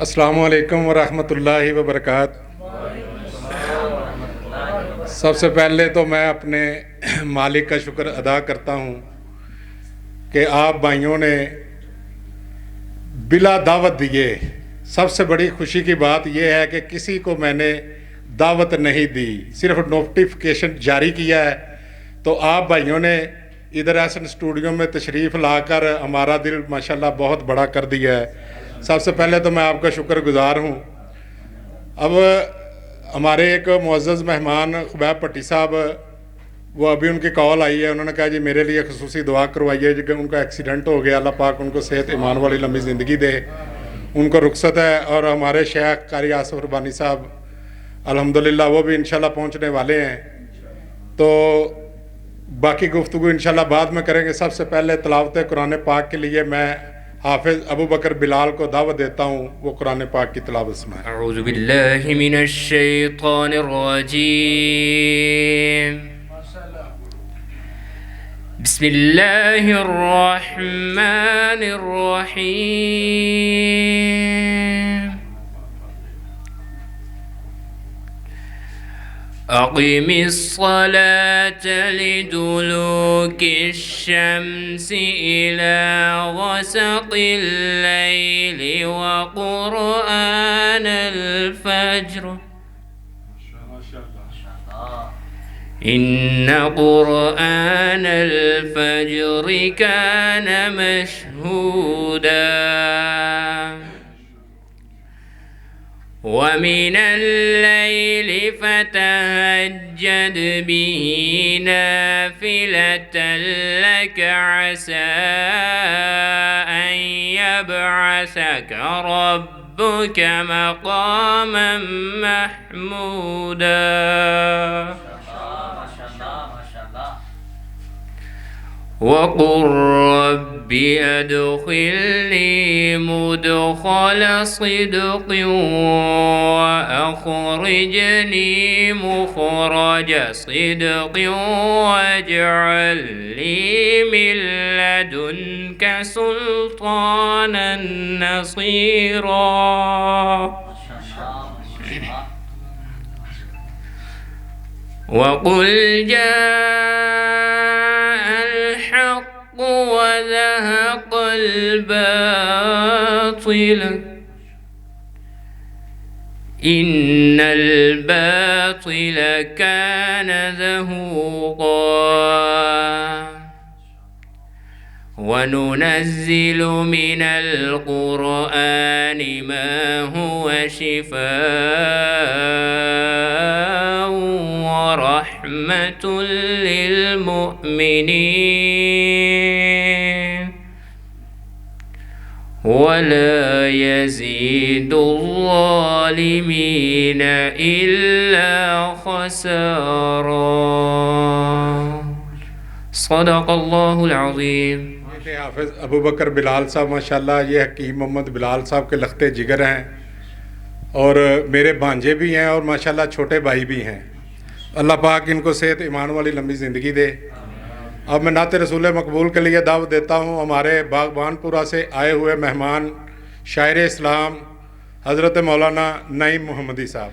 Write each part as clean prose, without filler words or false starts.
السلام علیکم ورحمۃ اللہ وبرکاتہ۔ سب سے پہلے تو میں اپنے مالک کا شکر ادا کرتا ہوں کہ آپ بھائیوں نے بلا دعوت دیے، سب سے بڑی خوشی کی بات یہ ہے کہ کسی کو میں نے دعوت نہیں دی، صرف نوٹیفیکیشن جاری کیا ہے۔ تو آپ بھائیوں نے ادھر ایسن اسٹوڈیو میں تشریف لا کر ہمارا دل ماشاءاللہ بہت بڑا کر دیا ہے۔ سب سے پہلے تو میں آپ کا شکر گزار ہوں۔ اب ہمارے ایک معزز مہمان خبیب پٹی صاحب، وہ ابھی ان کی کال آئی ہے، انہوں نے کہا جی میرے لیے خصوصی دعا کروائیے کہ ان کا ایکسیڈنٹ ہو گیا، اللہ پاک ان کو صحت ایمان والی لمبی زندگی دے، ان کو رخصت ہے۔ اور ہمارے شیخ قاری آصف ربانی صاحب الحمدللہ وہ بھی انشاءاللہ پہنچنے والے ہیں، تو باقی گفتگو انشاءاللہ بعد میں کریں گے۔ سب سے پہلے تلاوت قرآن پاک کے لیے میں حافظ ابو بکر بلال کو دعوت دیتا ہوں، وہ قرآن پاک کی تلاوت سنائیں۔ اعوذ باللہ من الشیطان الرجیم، بسم اللہ الرحمن الرحیم، اقم الصلاة لدلوک الشمس إلى غسق الليل وقرآن الفجر إن قرآن الفجر كان مشهودا ومن الليل فتهجد به نافلة لك عسى أن يبعثك ربك مقاما محمودا وقل رب أدخلني مدخل صدق وأخرجني مخرج صدق واجعل لي من لدنك سلطانا نصيرا وقل جاء الحق وزهق الباطل إن الباطل كان زهوقا وننزل من القرآن ما هو شفاء ورحمة للمؤمنين ولا يزيد الظالمين إلا خسارا صدق اللہ العظیم۔ یہ حافظ ابو بکر بلال صاحب ماشاءاللہ یہ حکیم محمد بلال صاحب کے لخت جگر ہیں، اور میرے بھانجے بھی ہیں، اور ماشاءاللہ چھوٹے بھائی بھی ہیں۔ اللہ پاک ان کو صحت ایمان والی لمبی زندگی دے۔ اب میں نعت رسول مقبول کے لیے دعوت دیتا ہوں ہمارے باغبان پورہ سے آئے ہوئے مہمان شاعر اسلام حضرت مولانا نعیم محمدی صاحب۔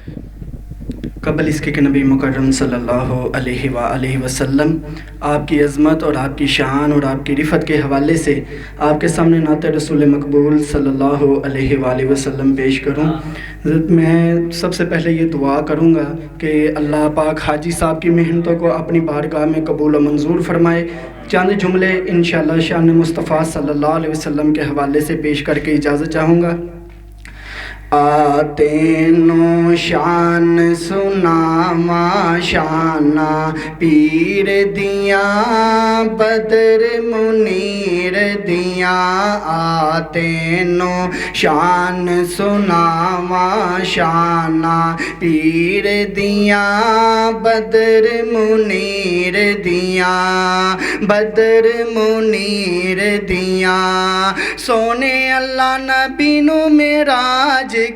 قبل اس کے کہ نبی مکرم صلی اللہ علیہ وآلہ وسلم آپ کی عظمت اور آپ کی شان اور آپ کی رفت کے حوالے سے آپ کے سامنے نعت رسول مقبول صلی اللہ علیہ وآلہ وسلم پیش کروں۔ میں سب سے پہلے یہ دعا کروں گا کہ اللہ پاک حاجی صاحب کی محنتوں کو اپنی بارگاہ میں قبول و منظور فرمائے۔ چند جملے انشاءاللہ شان مصطفیٰ صلی اللہ علیہ وسلم کے حوالے سے پیش کر کے اجازت چاہوں گا۔ آتینو شان سناما شانہ پیر دیاں بدر منیر دیاں، آتینو شان سناما شانہ پیر دیاں بدر منیر دیاں، بدر منیر دیاں، سونے اللہ نبی نو معراج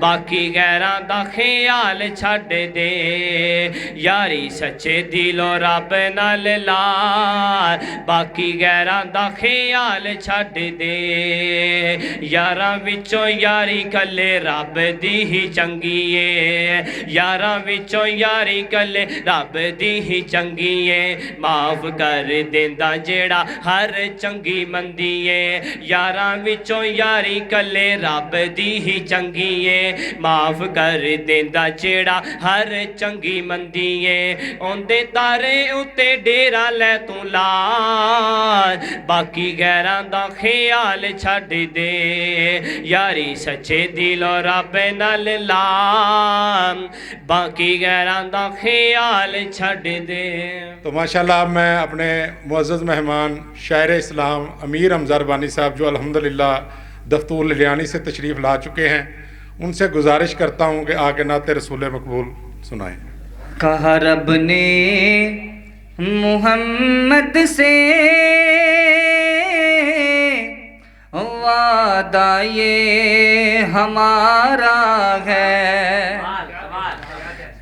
باقی غیراں دا خیال چھڈ دے یاری سچے دلوں رب نال لا باقی غیراں دا خیال چھڈ دے یاراں وچوں یاری کلے رب دی ہی چنگی ہے یاراں وچوں یاری کلے رب دی ہی چنگی ہے معاف کر دیندا جیڑا ہر چنگی مندی ہے یاراں وچوں یاری کلے رب دی ہی چنگی ہے معاف کر دیندا جیڑا ہر چنگی مندی ہے اوندے تارے اُتے ڈیرا لے تو لا باقی غیراں دا خیال چھڈ دے یاری سچے دلوں رب نال لا باقی غیراں دا خیال چھڈ دے. تو ماشاءاللہ اب میں اپنے معزز مہمان شاعر اسلام امیر حمزہ ربانی صاحب جو الحمدللہ دفتور للیانی سے تشریف لا چکے ہیں ان سے گزارش کرتا ہوں کہ آ کے نعت رسول مقبول سنائیں. کہا رب نے محمد سے وعدہ یہ ہمارا ہے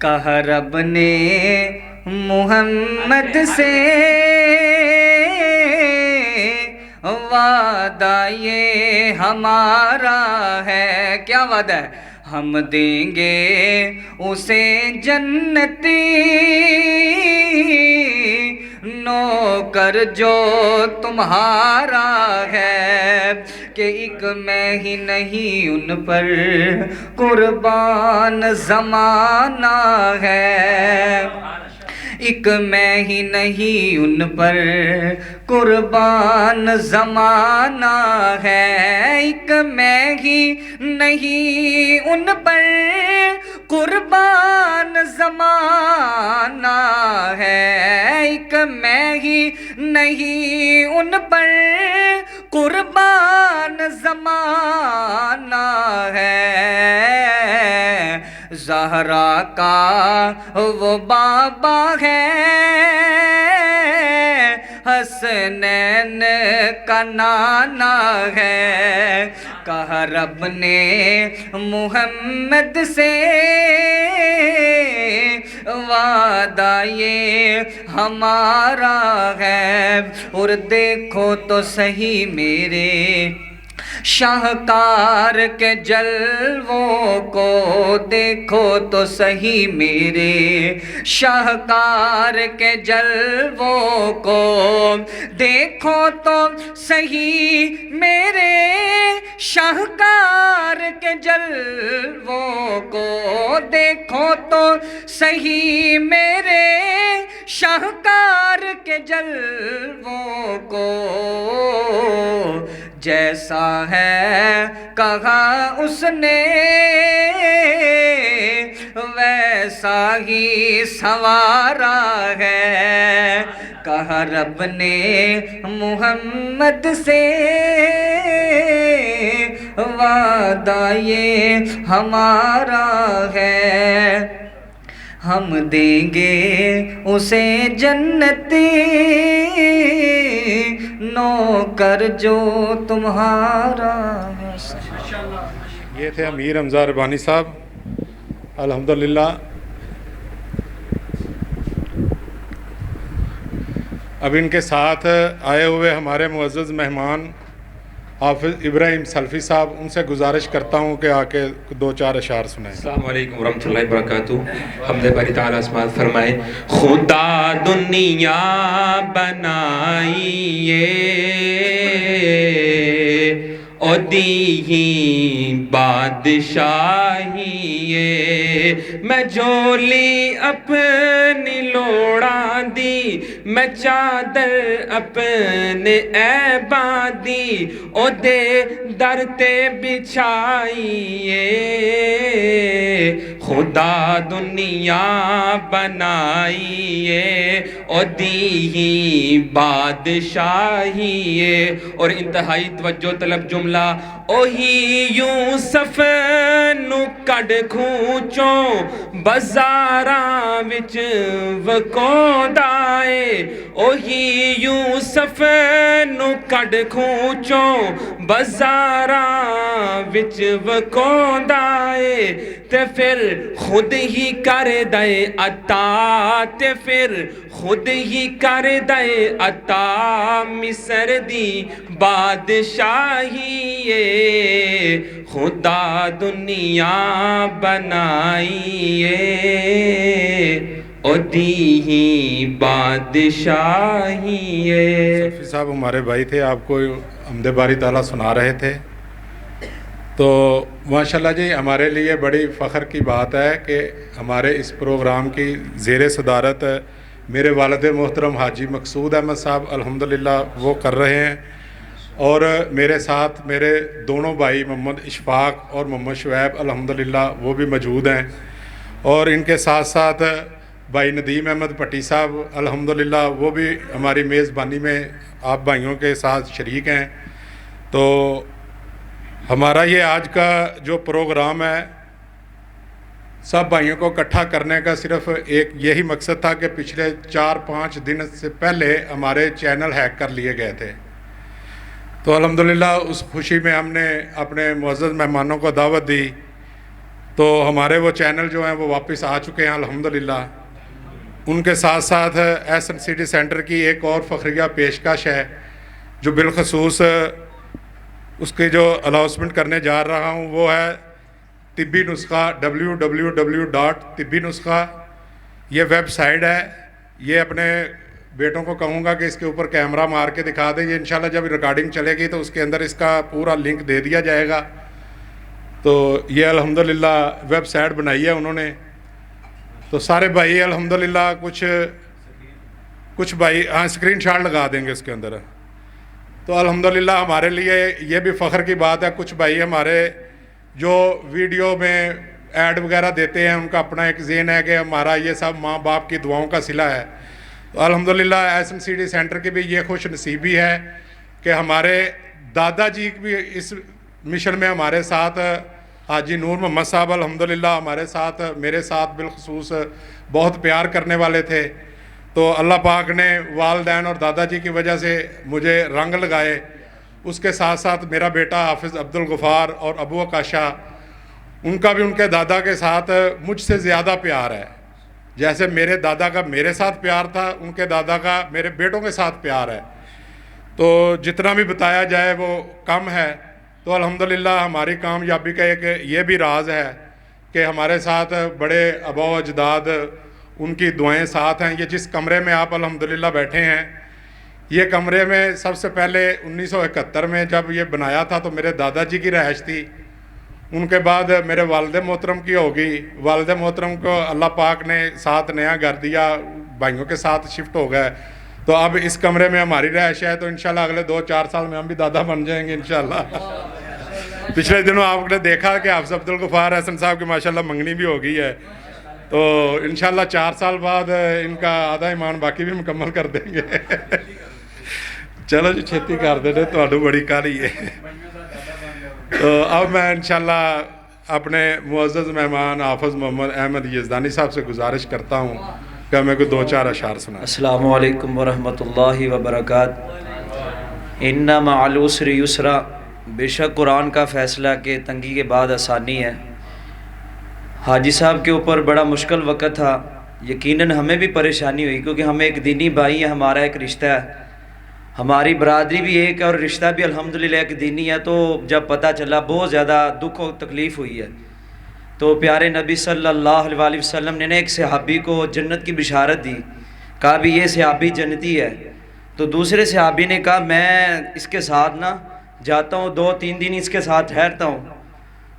کہا رب نے محمد سے وعدہ یہ ہمارا ہے. کیا وعدہ ہے؟ ہم دیں گے اسے جنتی نوکر جو تمہارا ہے کہ ایک میں ہی نہیں ان پر قربان زمانہ ہے ایک میں ہی نہیں ان پر قربان زمانہ ہے ایک میں ہی نہیں ان پر قربان زمانہ ہے ایک میں ہی نہیں ان پر قربان زمانہ ہے زہرا کا وہ بابا ہے حسنین کا نانا ہے کہا رب نے محمد سے وعدہ یہ ہمارا ہے اور دیکھو تو صحیح میرے شاہکار کے جلووں کو دیکھو تو صحیح میرے شاہکار کے جلووں کو دیکھو تو صحیح میرے شاہکار کے جلووں کو دیکھو تو صحیح میرے شاہکار کے جلووں کو جیسا ہے کہا اس نے ویسا ہی سوارا ہے کہا رب نے محمد سے وعدہ یہ ہمارا ہے ہم دیں گے اسے جنتی نوکر جو تمہارا ہے. یہ تھے امیر حمزہ ربانی صاحب الحمدللہ. اب ان کے ساتھ آئے ہوئے ہمارے معزز مہمان حافظ ابراہیم سلفی صاحب ان سے گزارش کرتا ہوں کہ آ کے دو چار اشعار سنائیں. السلام علیکم ورحمۃ اللہ وبرکاتہ. حمد باری تعالیٰ اسماعیل فرمائے خدا دنیا بنائیے اور دی ہی بادشاہیے میں جولی اپنی لوڑا دی میں چادر اپنے ایباں دی او دے در تے بچھائیے خدا دنیا بنائیے او دی ہی بادشاہیے. اور انتہائی توجہ طلب جملہ اوہی یوسف نو کڈ کھوچوں بازاراں وچ وکوندا اے اوہی یوسف نو کڈ کھوچوں بازاراں وچ وکھوندا اے تے پھر خود ہی کر دے عطا تے پھر خود ہی کر دے عطا مصر دی بادشاہی اے خدا دنیا بنائی اے او دی ہی بادشاہی ہے۔ صفی صاحب ہمارے بھائی تھے، آپ کو حمد باری تعالیٰ سنا رہے تھے، تو ماشاءاللہ جی ہمارے لیے بڑی فخر کی بات ہے کہ ہمارے اس پروگرام کی زیر صدارت میرے والد محترم حاجی مقصود احمد صاحب الحمدللہ وہ کر رہے ہیں، اور میرے ساتھ میرے دونوں بھائی محمد اشفاق اور محمد شعیب الحمدللہ وہ بھی موجود ہیں، اور ان کے ساتھ ساتھ بھائی ندیم احمد پٹی صاحب الحمدللہ وہ بھی ہماری میزبانی میں آپ بھائیوں کے ساتھ شریک ہیں۔ تو ہمارا یہ آج کا جو پروگرام ہے سب بھائیوں کو اکٹھا کرنے کا صرف ایک یہی مقصد تھا کہ پچھلے 4-5 دن سے پہلے ہمارے چینل ہیک کر لیے گئے تھے، تو الحمدللہ اس خوشی میں ہم نے اپنے معزز مہمانوں کو دعوت دی، تو ہمارے وہ چینل جو ہیں وہ واپس آ چکے ہیں الحمدللہ۔ ان کے ساتھ ساتھ S N C D centre کی ایک اور فخریہ پیشکش ہے جو بالخصوص اس کی جو اناؤنسمنٹ کرنے جا رہا ہوں وہ ہے طبی نسخہ www.طبی نسخہ، یہ ویب سائٹ ہے۔ یہ اپنے بیٹوں کو کہوں گا کہ اس کے اوپر کیمرہ مار کے دکھا دیں، یہ انشاءاللہ جب ریکارڈنگ چلے گی تو اس کے اندر اس کا پورا لنک دے دیا جائے گا۔ تو یہ الحمدللہ ویب سائٹ بنائی ہے انہوں نے، تو سارے بھائی الحمدللہ کچھ بھائی اسکرین شاٹ لگا دیں گے اس کے اندر، تو الحمدللہ ہمارے لیے یہ بھی فخر کی بات ہے۔ کچھ بھائی ہمارے جو ویڈیو میں ایڈ وغیرہ دیتے ہیں ان کا اپنا ایک ذہن ہے کہ ہمارا یہ سب ماں باپ کی دعاؤں کا صلہ ہے، تو الحمدللہ S N C D centre کی بھی یہ خوش نصیبی ہے کہ ہمارے دادا جی بھی اس مشن میں ہمارے ساتھ حاجی نور محمد صاحب الحمدللہ ہمارے ساتھ میرے ساتھ بالخصوص بہت پیار کرنے والے تھے، تو اللہ پاک نے والدین اور دادا جی کی وجہ سے مجھے رنگ لگائے۔ اس کے ساتھ ساتھ میرا بیٹا حافظ عبدالغفار اور ابو عکاشہ، ان کا بھی ان کے دادا کے ساتھ مجھ سے زیادہ پیار ہے، جیسے میرے دادا کا میرے ساتھ پیار تھا ان کے دادا کا میرے بیٹوں کے ساتھ پیار ہے، تو جتنا بھی بتایا جائے وہ کم ہے۔ تو الحمدللہ ہماری کامیابی کا ایک یہ بھی راز ہے کہ ہمارے ساتھ بڑے آبا و اجداد ان کی دعائیں ساتھ ہیں۔ یہ جس کمرے میں آپ الحمدللہ بیٹھے ہیں، یہ کمرے میں سب سے پہلے 1971 میں جب یہ بنایا تھا تو میرے دادا جی کی رہائش تھی، ان کے بعد میرے والد محترم کی ہوگی، والد محترم کو اللہ پاک نے ساتھ نیا گھر دیا، بھائیوں کے ساتھ شفٹ ہو گئے، تو اب اس کمرے میں ہماری رہائش ہے، تو انشاءاللہ اگلے 2-4 سال میں ہم بھی دادا بن جائیں گے انشاءاللہ۔ پچھلے دنوں آپ نے دیکھا کہ حافظ عبدالغفار حسن صاحب کی ماشاءاللہ منگنی بھی ہو گئی ہے، تو انشاءاللہ 4 سال بعد ان کا آدھا ایمان باقی بھی مکمل کر دیں گے۔ چلو جی چھتی کر دیں تو بڑی کالی ہے۔ تو اب میں انشاءاللہ اپنے معزز مہمان حافظ محمد احمد یزدانی صاحب سے گزارش کرتا ہوں کہ ہمیں کوئی 2-4 اشعار سنائیں۔ السلام علیکم ورحمۃ اللہ وبرکاتہ۔ ان مع العسر یسرا، بے شک قرآن کا فیصلہ کہ تنگی کے بعد آسانی ہے۔ حاجی صاحب کے اوپر بڑا مشکل وقت تھا، یقیناً ہمیں بھی پریشانی ہوئی کیونکہ ہم ایک دینی بھائی ہیں، ہمارا ایک رشتہ ہے، ہماری برادری بھی ایک ہے اور رشتہ بھی الحمدللہ ایک دینی ہے، تو جب پتہ چلا بہت زیادہ دکھ و تکلیف ہوئی ہے۔ تو پیارے نبی صلی اللہ علیہ وسلم نے ایک صحابی کو جنت کی بشارت دی، کہا بھی یہ صحابی جنتی ہے، تو دوسرے صحابی نے کہا میں اس کے ساتھ نہ جاتا ہوں، 2-3 دن اس کے ساتھ ٹھہرتا ہوں،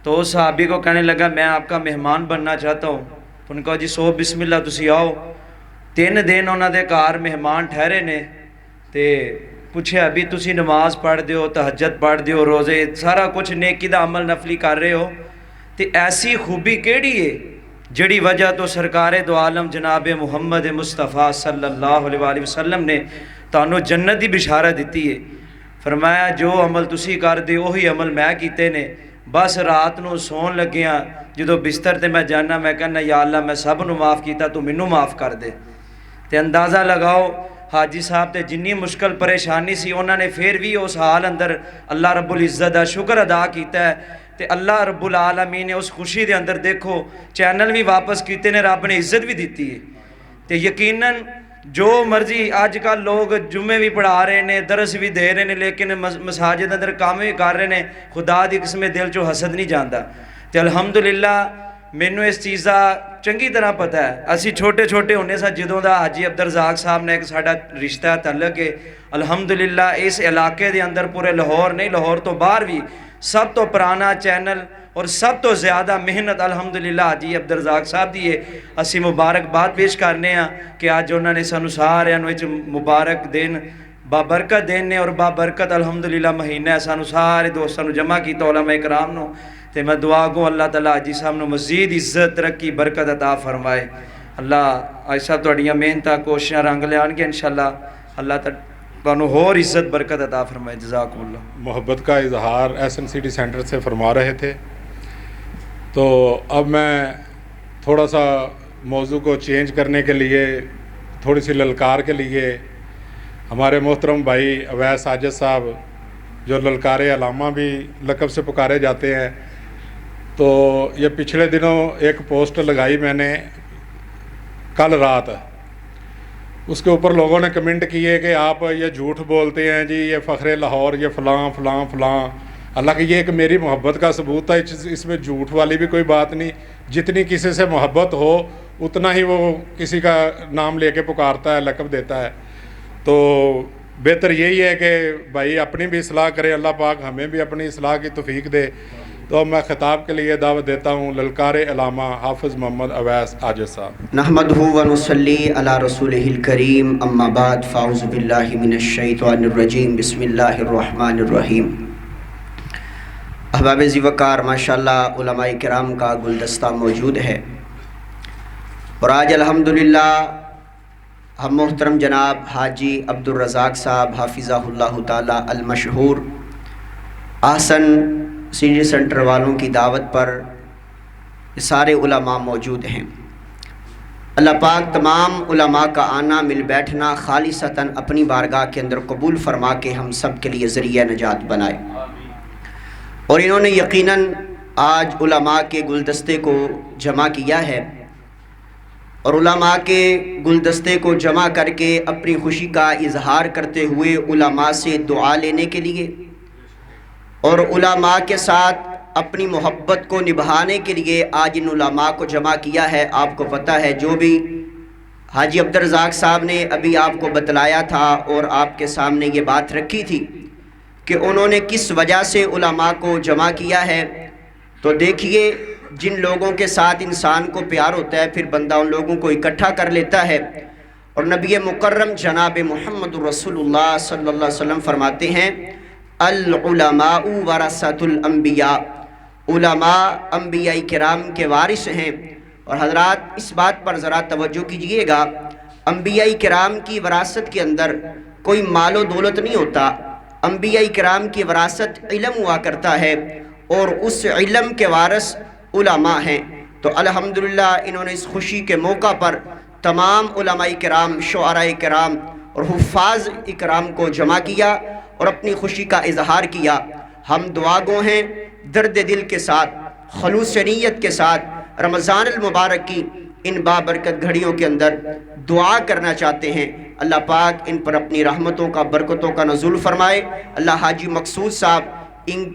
تو اس صحابی کو کہنے لگا میں آپ کا مہمان بننا چاہتا ہوں، تو انہوں نے کہا جی سو بسم اللہ تسی آؤ۔ 3 دن انہوں نے گھر مہمان ٹھہرے نے، تے پوچھے ابھی تسی نماز پڑھ دیو، تہجد پڑھ دیو، روزے سارا کچھ نیکی دا عمل نفلی کر رہے ہو، تے ایسی خوبی کیڑی ہے جڑی وجہ تو سرکار دو عالم جناب محمد مصطفیٰ صلی اللہ علیہ وسلم نے تانوں جنت دی بشارت دیتی ہے۔ فرمایا جو عمل تسی کر دے وہی عمل میں کیتے نے، بس رات نو سون لگیاں جدو بستر تے میں جانا میں کہنا یا اللہ میں سب نو معاف کیتا تو مینوں معاف کر دے، تے اندازہ لگاؤ حاجی صاحب تے جنی مشکل پریشانی سی انہوں نے پھر بھی اس حال اندر اللہ رب العزت دا شکر ادا کیتا ہے تے اللہ رب العالمین نے اس خوشی دے اندر دیکھو چینل بھی واپس کیتے نے، رب نے عزت بھی دیتی ہے تے یقیناً جو مرضی آج کل لوگ جمعے بھی پڑھا رہے ہیں، درس بھی دے رہے ہیں، لیکن مساجد اندر کام بھی کر رہے ہیں، خدا دی قسم دل چو حسد نہیں جاندا تے الحمدللہ مینوں اس چیز دا چنگی طرح پتہ ہے۔ اسی چھوٹے چھوٹے ہونے سا جدوں دا حاجی عبدالرزاق صاحب نے ایک ساڈا رشتہ تعلق ہے، الحمدللہ اس علاقے دے اندر پورے لاہور نہیں لاہور تو باہر بھی سب تو پرانا چینل اور سب تو زیادہ محنت الحمدللہ حاجی عبدالرزاق صاحب دی ہے۔ اسی مبارکباد پیش کرنے ہیں کہ آج انہوں نے سانو سارے مبارک دن بابرکت دن نے اور بابرکت الحمدللہ مہینہ ہے، سانو سارے دوستوں نو جمع کیتا علماء کرام نو تے میں دعا گوں اللہ تعالیٰ حاجی صاحب نو مزید عزت ترقی برکت عطا فرمائے۔ اللہ حاجی صاحب تہاڈیاں محنتاں کوششاں رنگ لیان گے انشاءاللہ اللہ تانوں ہور عزت برکت عطا فرمائے۔ جزاکم اللہ۔ محبت کا اظہار SNCT سینٹر سے فرما رہے تھے، تو اب میں تھوڑا سا موضوع کو چینج کرنے کے لیے تھوڑی سی للکار کے لیے ہمارے محترم بھائی اویس ساجد صاحب جو للکار علامہ بھی لقب سے پکارے جاتے ہیں، تو یہ پچھلے دنوں ایک پوسٹ لگائی میں نے کل رات، اس کے اوپر لوگوں نے کمنٹ کیے کہ آپ یہ جھوٹ بولتے ہیں جی، یہ فخر لاہور، یہ فلاں فلاں فلاں۔ حالانکہ یہ ایک میری محبت کا ثبوت تھا، اس میں جھوٹ والی بھی کوئی بات نہیں۔ جتنی کسی سے محبت ہو اتنا ہی وہ کسی کا نام لے کے پکارتا ہے، لقب دیتا ہے۔ تو بہتر یہی ہے کہ بھائی اپنی بھی اصلاح کرے، اللہ پاک ہمیں بھی اپنی اصلاح کی توفیق دے۔ تو میں خطاب کے لیے دعوت دیتا ہوں للکار علامہ حافظ محمد اویس عاجز صاحب۔ نحمدہ ونصلی علی رسولہ الکریم، اما بعد، فاعوذ باللہ من الشیطان الرجیم، بسم اللہ الرحمن الرحیم۔ احباب ذی وقار، ماشاءاللہ علماء کرام کا گلدستہ موجود ہے، اور آج الحمدللہ ہم محترم جناب حاجی عبدالرزاق صاحب حافظہ اللہ تعالی المشہور احسن سینئر سینٹر والوں کی دعوت پر سارے علماء موجود ہیں۔ اللہ پاک تمام علماء کا آنا مل بیٹھنا خالصتاً اپنی بارگاہ کے اندر قبول فرما کے ہم سب کے لیے ذریعہ نجات بنائے۔ اور انہوں نے یقیناً آج علماء کے گلدستے کو جمع کیا ہے، اور علماء کے گلدستے کو جمع کر کے اپنی خوشی کا اظہار کرتے ہوئے علماء سے دعا لینے کے لیے اور علماء کے ساتھ اپنی محبت کو نبھانے کے لیے آج ان علماء کو جمع کیا ہے۔ آپ کو پتہ ہے جو بھی حاجی عبدالرزاق صاحب نے ابھی آپ کو بتلایا تھا اور آپ کے سامنے یہ بات رکھی تھی کہ انہوں نے کس وجہ سے علماء کو جمع کیا ہے۔ تو دیکھیے، جن لوگوں کے ساتھ انسان کو پیار ہوتا ہے پھر بندہ ان لوگوں کو اکٹھا کر لیتا ہے، اور نبی مکرم جناب محمد رسول اللہ صلی اللہ علیہ وسلم فرماتے ہیں العلماء ورثۃ الانبیاء، علماء انبیاء کرام کے وارث ہیں۔ اور حضرات اس بات پر ذرا توجہ کیجئے گا، انبیاء کرام کی وراثت کے اندر کوئی مال و دولت نہیں ہوتا، انبیاء کرام کی وراثت علم ہوا کرتا ہے، اور اس علم کے وارث علماء ہیں۔ تو الحمدللہ انہوں نے اس خوشی کے موقع پر تمام علماء کرام، شعراء کرام اور حفاظ اکرام کو جمع کیا اور اپنی خوشی کا اظہار کیا۔ ہم دعا گو ہیں درد دل کے ساتھ، خلوص نیت کے ساتھ رمضان المبارک کی ان بابرکت گھڑیوں کے اندر دعا کرنا چاہتے ہیں۔ اللہ پاک ان پر اپنی رحمتوں کا، برکتوں کا نزول فرمائے۔ اللہ حاجی مقصود صاحب،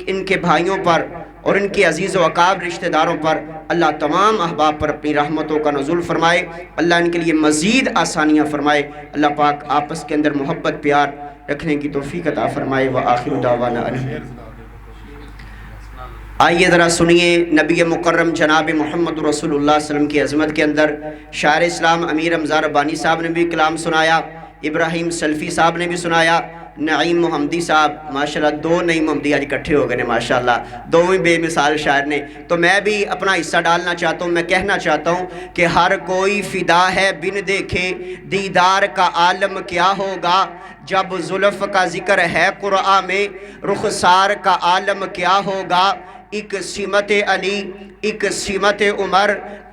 ان کے بھائیوں پر اور ان کے عزیز و اقارب رشتہ داروں پر اللہ تمام احباب پر اپنی رحمتوں کا نزول فرمائے۔ اللہ ان کے لیے مزید آسانیاں فرمائے۔ اللہ پاک آپس کے اندر محبت پیار رکھنے کی توفیق عطا فرمائے۔ وآخر دعوانا آئیے ذرا سنیے نبی مکرم جناب محمد رسول اللہ صلی اللہ علیہ وسلم کی عظمت کے اندر شاعر اسلام امیر حمزہ ربانی صاحب نے بھی کلام سنایا، ابراہیم سلفی صاحب نے بھی سنایا، نعیم محمدی صاحب، ماشاءاللہ دو نعیم محمدی آج اکٹھے ہو گئے ہیں، ماشاءاللہ دو ہی بے مثال شاعر نے۔ تو میں بھی اپنا حصہ ڈالنا چاہتا ہوں، میں کہنا چاہتا ہوں کہ ہر کوئی فدا ہے بن دیکھے، دیدار کا عالم کیا ہوگا، جب زلف کا ذکر ہے قرآن میں رخسار کا عالم کیا ہوگا۔ ایک سمت علی ایک سمت عمر،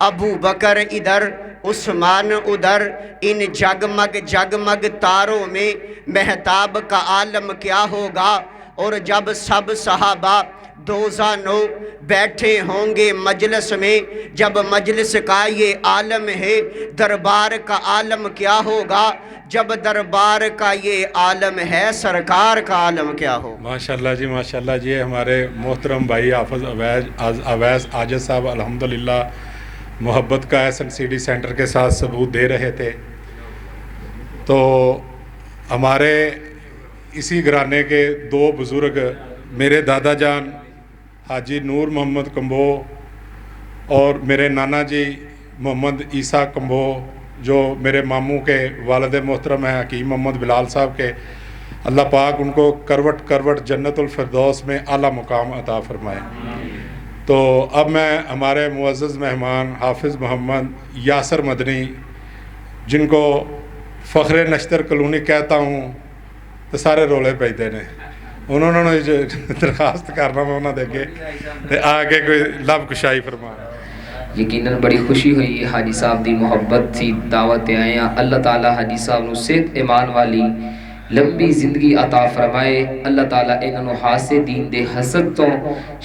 ابو بکر ادھر عثمان ادھر، ان جگمگ جگمگ تاروں میں مہتاب کا عالم کیا ہوگا؟ اور جب سب صحابہ دوزانو بیٹھے ہوں گے مجلس میں، جب مجلس کا یہ عالم ہے، دربار کا عالم کیا ہوگا؟ جب دربار کا یہ عالم ہے، سرکار کا عالم کیا ہوگا؟ ماشاءاللہ جی، ماشاءاللہ جی، ہمارے محترم بھائی حافظ اویس عاجز صاحب الحمدللہ محبت کا SNCD سینٹر کے ساتھ ثبوت دے رہے تھے۔ تو ہمارے اسی گھرانے کے دو بزرگ، میرے دادا جان حاجی نور محمد کمبو اور میرے نانا جی محمد عیسیٰ کمبو، جو میرے ماموں کے والد محترم ہیں حکیم محمد بلال صاحب کے، اللہ پاک ان کو کروٹ کروٹ جنت الفردوس میں اعلیٰ مقام عطا فرمائے۔ تو اب میں ہمارے معزز مہمان حافظ محمد یاسر مدنی، جن کو فخر نشتر کلونی کہتا ہوں تو سارے رولے پیتے نے، انہوں نے جو درخواست کرنا میں انہوں دے کے آگے کوئی لب کشائی فرما۔ یقیناً بڑی خوشی ہوئی حاجی صاحب دی محبت تھی، دعوت آئے ہیں۔ اللہ تعالیٰ حاجی صاحب نو صحت ایمان والی لمبی زندگی عطا فرمائے۔ اللہ تعالیٰ انہوں حاسے دین دے حسد تو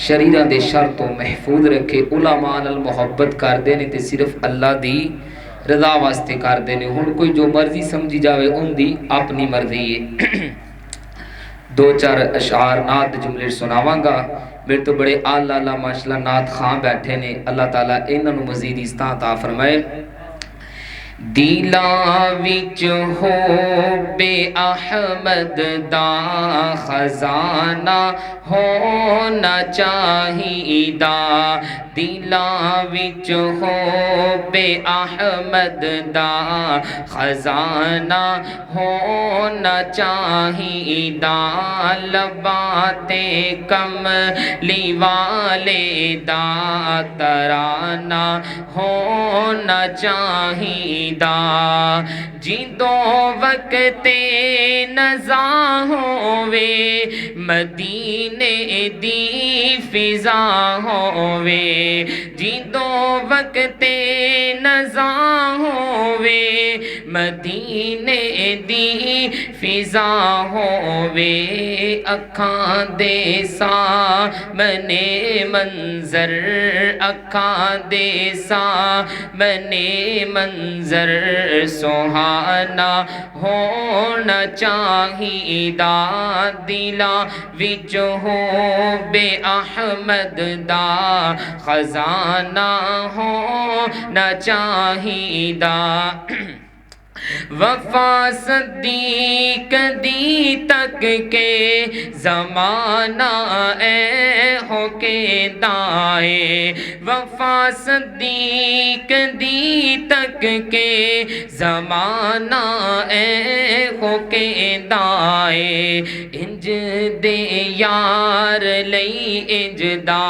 شریرہ دے شر تو محفوظ رکھے۔ علماء نال محبت کر دینے تے صرف اللہ دی رضا واسطے کر دینے، ہن کوئی جو مرضی سمجھی جاوے ان دی اپنی مرضی ہے۔ دو چار اشعار نعت جملے سناواں گا، میرے تو بڑے اعلیٰ ماشاءاللہ نعت خاں بیٹھے نے، اللہ تعالیٰ انہوں مزید عزتاں عطا فرمائے۔ دلاں وچ ہو بے احمد دا خزانہ ہونا چاہیدا، دلاں وچ ہو بے احمد دا خزانہ ہونا چاہیدا، لباں تے کملی والے دا ترانہ ہونا چاہیدا، جدوں وقت نزا ہووے مدینے دی فضا ہووے، جدوں وقت نزا ہووے مدینے دی فضا ہووے، اکھاں دے سامنے منظر، اکھاں دے سامنے منظر سہانا ہونا چاہیدا، دلاں وچ ہو بے احمد دا خزانہ ہونا چاہیدا، وفا صدیق دی تک کے زمانہ اے ہو کے دائے، وفا صدیق دی تک کے زمانہ اے ہو کے دائے، انج دے یار لئی انج دا،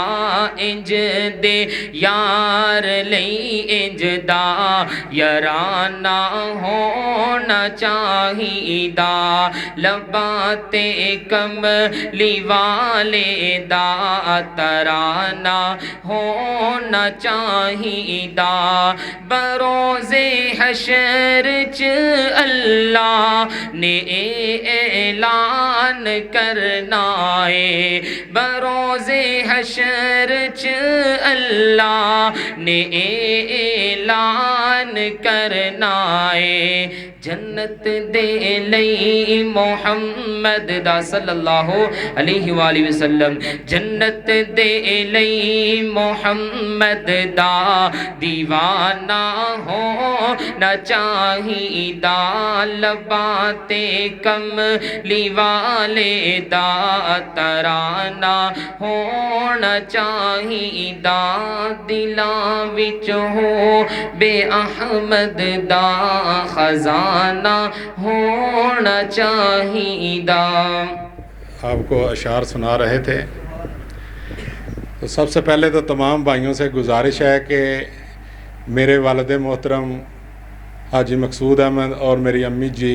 انج دے یار لئی انج دا یارانہ ہونا چاہیدا، لباں تے کملی والے دا ترانہ ہونا چاہیدا، بروز حشر چ اللہ نے اعلان کرنا ہے، بروز حشر چ اللہ نے اعلان کرنا ہے، جنت دے لئی محمد دا صلی اللہ علیہ وآلہ وسلم، جنت دے لئی محمد دا دیوانہ ہونا چاہیدا، لباں تے کملی والے دا ترانہ ہونا چاہیدا، دلاں وچ ہو بے احمد دا خزانہ ہونا چاہیدا۔ آپ کو اشعار سنا رہے تھے، تو سب سے پہلے تو تمام بھائیوں سے گزارش ہے کہ میرے والد محترم حاجی مقصود احمد اور میری امی جی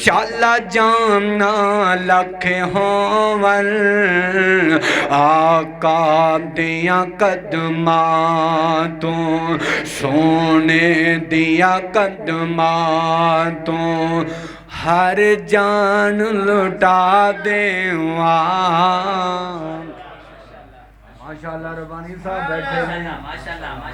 شالا جانا لکھ ہون آقا دیاں قدماں تو سونے دیاں قدماں تو ہر جان لٹا دیواں ماشاءاللہ ربانی صاحب بیٹھے ہیں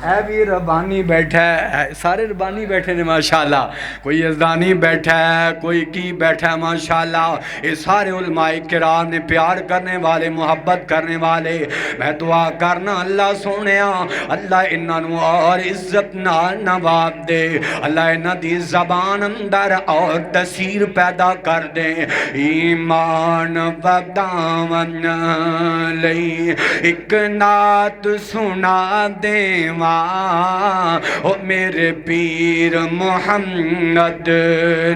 اے بھی ربانی بیٹھا ہے سارے ربانی بیٹھے ہیں ماشاءاللہ کوئی یزدانی بیٹھا ہے کوئی کی بیٹھا ہے ماشاءاللہ یہ سارے علماء کرام نے پیار کرنے والے محبت کرنے والے میں دعا کرنا اللہ سونیا اللہ انہوں اور عزت نال نواب دے اللہ انہاں دی زبان اندر اور تسیر پیدا کر دے ایمان وداون لئی ایک نعت سنا دیواں او میرے پیر محمد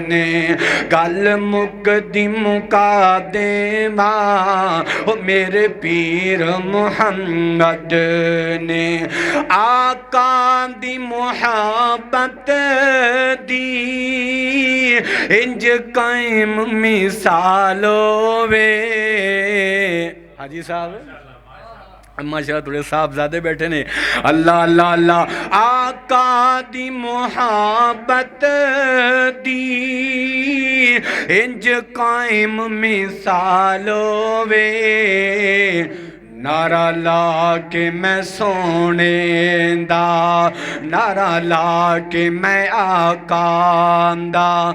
نے گل مکدی مکا دیواں او میرے پیر محمد نے آقا دی محبت دی انج قائم مثال ہووے حاجی صاحب ماشاءاللہ تھوڑے صاحبزادے بیٹھے نے اللہ اللہ اللہ آقا دی محبت دی انج قائم مثال ہووے نعرہ لا کے میں سونے دا نعرہ لا کے میں آقا دا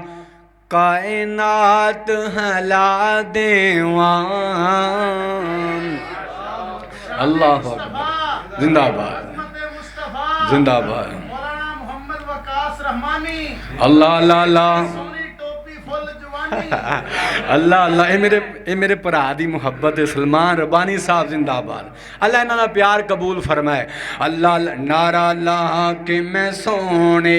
کائنات ہلا دیوان اللہ اکبر زندہ باد زندہ باد اللہ اللہ اللہ اللہ اللہ اے میرے پرا دی محبت سلمان ربانی صاحب زندہ باد اللہ انہاں دا پیار قبول فرمائے اللہ نعرہ لا کے میں سونے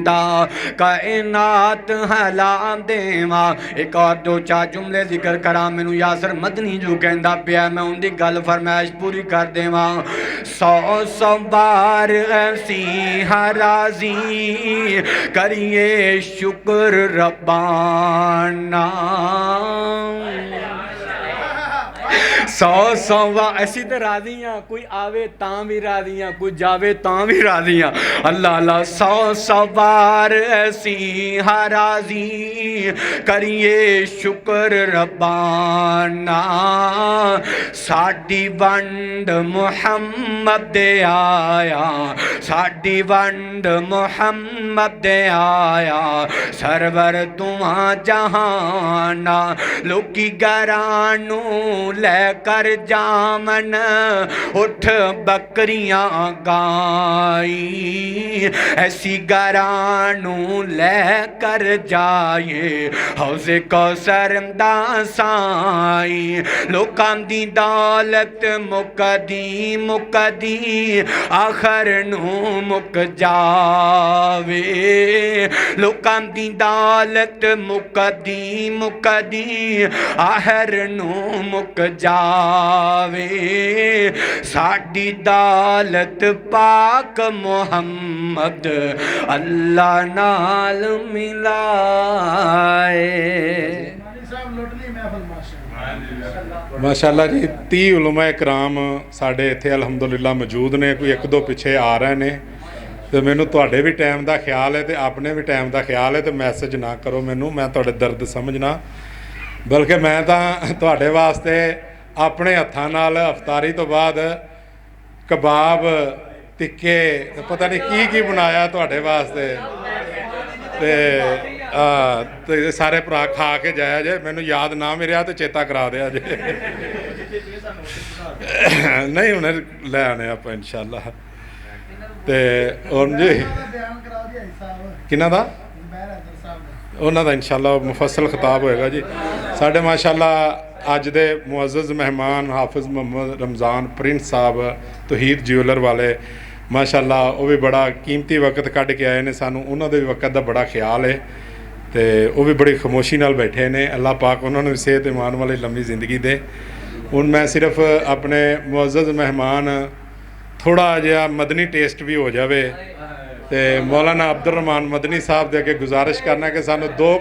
دا کائنات ہلا دیواں ایک اور دو چار جملے ذکر کرا مینوں یاسر مدنی جو کہندا پیا میں ان دی گل فرمائش پوری کر دیواں سو بار ایسی راضی کریے شکر ربانا سو ایسی تو راضیاں کوئی آوے تاں بھی راضیاں کوئی جاوے تاں بھی راضیاں اللہ اللہ سو بار ایسی راضی کریے شکر ربانا ساڈی ونڈ محمد دے آیا ساڈی ونڈ محمد دے آیا سرور تمہاں جہانا لوکی گرانو لے کر جامن اٹھ بکریاں گائی ایسی گرانو لے کر جائے حوض کوثر دا سائی لوکاں دی دولت مکدی آخر نو مک جاوے لوکاں دی دولت مکدی آخر نو مک جاوے ساڈی دولت پاک محمد اللہ نال ملائے ماشاءاللہ جی 30 علماء کرام ساڈے اتنے الحمدللہ موجود نے کوئی ایک دو پیچھے آ رہے ہیں تو مینوں تواڈے بھی ٹائم دا خیال ہے تو اپنے بھی ٹائم دا خیال ہے تو میسج نہ کرو مینوں میں تواڈے درد سمجھنا بلکہ میں تواڈے واسطے اپنے ہتھاں نال افطاری تو بعد کباب ٹکے پتہ نہیں کی بنایا تواڈے واسطے تے سارے بھرا کھا کے جایا جے مینوں یاد نہ میرا تو چیتا کرا دیا جے نہیں انہیں لے آنے آپ انشاءاللہ تے اور جی کنہ دا انہاں دا انشاءاللہ مفصل خطاب ہوئے گا جی ساڈے ماشاءاللہ اج دے معزز مہمان حافظ محمد رمضان پرنس صاحب توحید جیولر والے ماشاءاللہ وہ بھی بڑا قیمتی وقت کڈ کے آئے نے سانوں انہاں دے وقت دا بڑا خیال ہے تے وہ بھی بڑی خاموشی نال بیٹھے نے اللہ پاک انہوں نے صحت ایمان والی لمبی زندگی دے ہن میں صرف اپنے معزز مہمان تھوڑا جہا مدنی ٹیسٹ بھی ہو جاوے ਤੇ ਮੌਲਾਨਾ ਅਬਦੁਰ ਰਹਿਮਾਨ ਮਦਨੀ ਸਾਹਿਬ ਦੇ ਅੱਗੇ ਗੁਜ਼ਾਰਿਸ਼ ਕਰਨਾ ਕਿ ਸਾਨੂੰ 2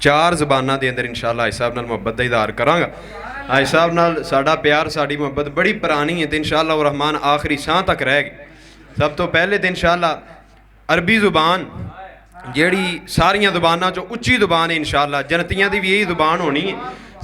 4 ਜ਼ਬਾਨਾਂ ਦੇ ਅੰਦਰ ਇਨਸ਼ਾਅੱਲਾ ਹਾਜੀ ਸਾਹਿਬ ਨਾਲ ਮੁਹੱਬਤ ਦਾ ਇਜ਼ਹਾਰ ਕਰਾਂਗਾ। ਹਾਜੀ ਸਾਹਿਬ ਨਾਲ ਸਾਡਾ ਪਿਆਰ ਸਾਡੀ ਮੁਹੱਬਤ ਬੜੀ ਪੁਰਾਣੀ ਹੈ ਤੇ ਇਨਸ਼ਾਅੱਲਾ ਰਹਿਮਾਨ ਆਖਰੀ ਸਾਹ ਤੱਕ ਰਹੇਗੀ। ਸਭ ਤੋਂ ਪਹਿਲੇ ਤੇ ਇਨਸ਼ਾਅੱਲਾ ਅਰਬੀ ਜ਼ੁਬਾਨ ਜਿਹੜੀ ਸਾਰੀਆਂ ਜ਼ੁਬਾਨਾਂ ਚੋਂ ਉੱਚੀ ਜ਼ੁਬਾਨ ਹੈ ਇਨਸ਼ਾਅੱਲਾ, ਜਨਤੀਆਂ ਦੀ ਵੀ ਇਹੀ ਜ਼ੁਬਾਨ ਹੋਣੀ ਹੈ।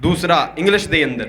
ਦੂਸਰਾ ਇੰਗਲਿਸ਼ ਦੇ ਅੰਦਰ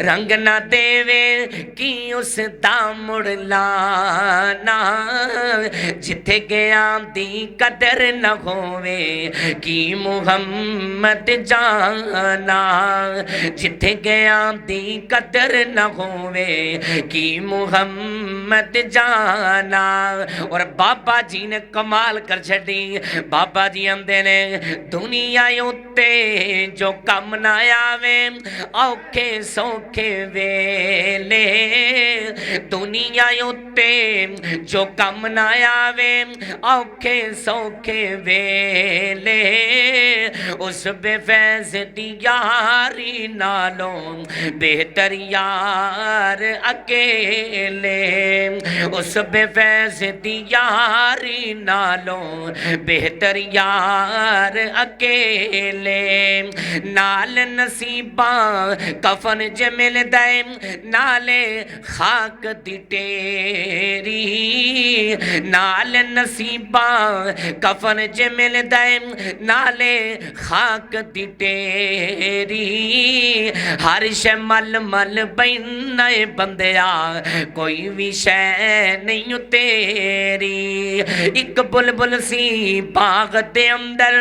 رنگ نہ دیوے کی اس دا مڑ لانا جتھے گیا دی قدر نہ ہووے کی محمد جانا جتھے گیا دی قدر نہ ہووے کی محمد جانا اور بابا جی نے کمال کر چھڑی بابا جی آندے نے دنیا اُتے جو کم نہ آوے اوکھے سوکھے ویلے دنیا اُتے جو کم نہ آوے اوکھے سوکھے ویلے اس بے فیض دی یاری نالوں بہتر یار اکیلے اس بے فیض دی یاری نالوں بہتر یار اکیلے نال نصیباں کفن جے مل دے نالے خاک دی ٹیری نال نصیباں کفن جے مل دے نالے خاک دی ٹیری ہر شے مل مل بینائے بندیا کوئی بھی شے نہیں تیری ایک بلبل سی باغ دے اندر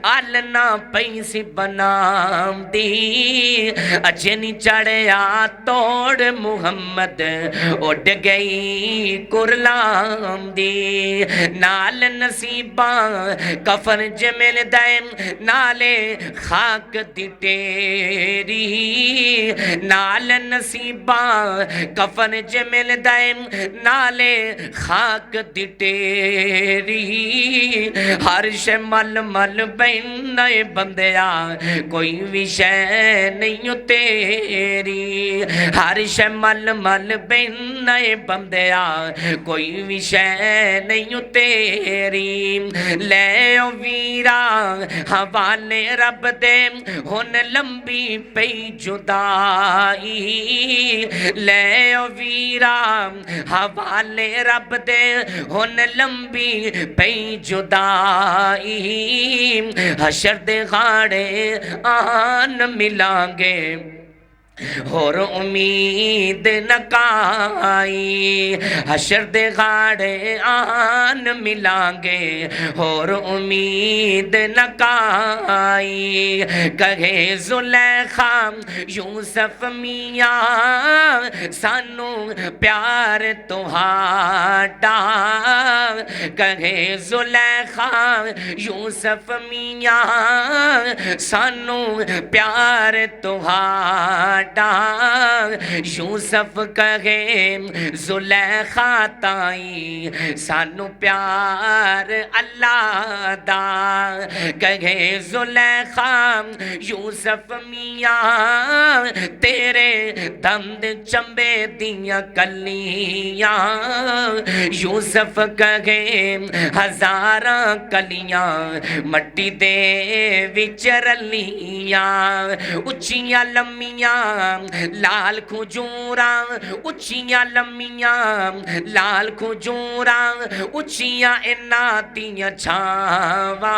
آلنا پیسی بنام دی اچھے نہیں چڑھیا توڑ محمد اڑ گئی کرلام دی نال نصیباں کفن جمل دائم نالے خاک دی ٹیری نال نصیباں کفن جمل دائم نالے خاک دی ٹیری ہر شے مل مل بینائے بندیا کوئی بھی شے نہیں تیری ہر شے مل مل بینائے بندیا کوئی بھی شے نہیں تیری لے او ویرا حوالے رب دے ہن لمبی پئی جدائی لے او ویرا حوالے رب دے ہن لمبی پئی جدائی حشر دے غاڑے آن ملان گے اور امید نکائی حشر دے غاڑے آن ملان گے اور امید نکائی کہے زلیخا یوسف میاں سانو پیار تہاڈا کہے زلیخا یوسف میاں سانو پیار تہاڈا یوسف کہے زلیخا تائی سانو پیار اللہ دا کہے زلیخا یوسف میاں تیرے دند چمبے دیاں کلیاں یوسف کہے ہزاراں کلیاں مٹی دے وچ رلیاں اچھیاں لمیاں لال کھجوراں اچھیاں لمیاں لال کھجوراں اچھیاں انہاں دیاں چھاواں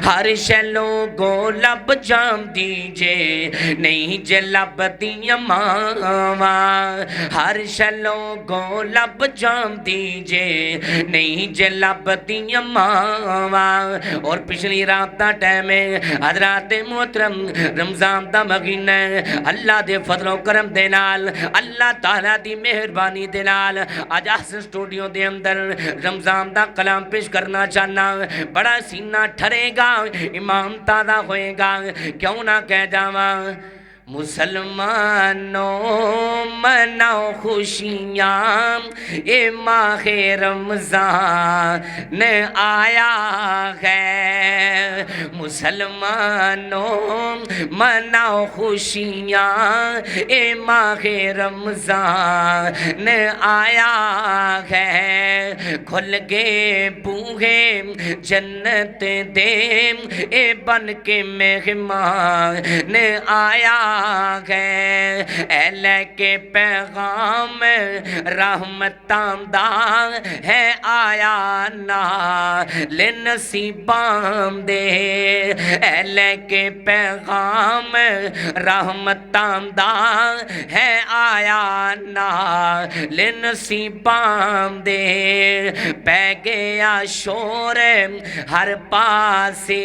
ہر شے لوگوں لب جام دیجے نہیں جے لب دیاں ماواں ہر شے لوگوں لب جام دیجے نہیں جے لب دیاں ماواں اور پچھلی رات دا ٹائم ہے حضرات محترم رمضان دا مہینہ اللہ دے فضل و کرم دے نال اللہ تعالیٰ دی مہربانی دے نال آج احسن سٹوڈیو دے اندر رمضان دا کلام پیش کرنا چاہنا بڑا سینہ ٹھرے گا ایمان تازہ ہوئے گا کیوں نہ کہہ جاواں مسلمانوں مناؤ خوشیاں اے ماہ رمضان آیا ہے مسلمانوں مناؤ خوشیاں اے ماہ رمضان آیا ہے کھل گئے بوہے جنت دے اے بن کے مہمان آیا ہے اے لے کے پیغام رحمتاں دا ہے آیا نال نصیباں دے اے لے کے پیغام رحمتاں دا ہے آیا نال نصیباں دے پہ گیا شور ہر پاسے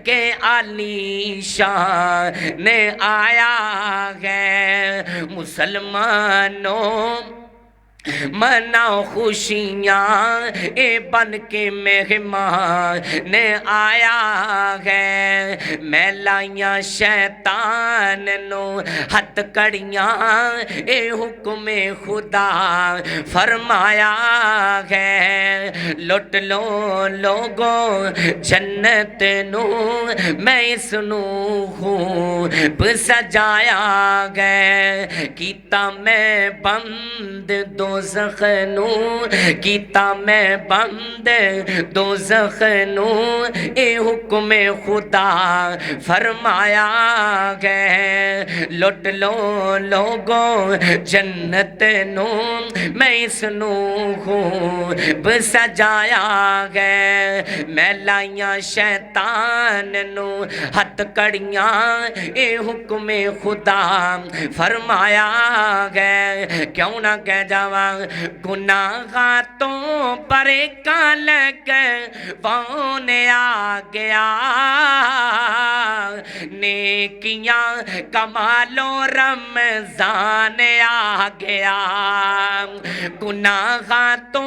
کہ علی شان نے آیا ہے مسلمانوں مناؤ خوشیاں اے بن کے مہمان آیا ہے میں لائیاں شیطان نو ہتھ کڑیاں اے حکم خدا فرمایا ہے لٹ لو لوگوں جنت نو میں اس نو خوب سجایا ہے کیتا میں بند دوزخ نو کیتا میں بند دوزخ نو اے حکم خدا فرمایا ہے لٹ لو لوگوں جنت نو میں اس نو خوب سجایا ہے میں لائیاں شیطان نو ہتھ کڑیاں اے حکم خدا فرمایا ہے کیوں نہ کہہ جاواں گناہاں تو پرے کال کے وانے آ گیا نیکیاں کمالو رمضان آ گیا گناہاں تو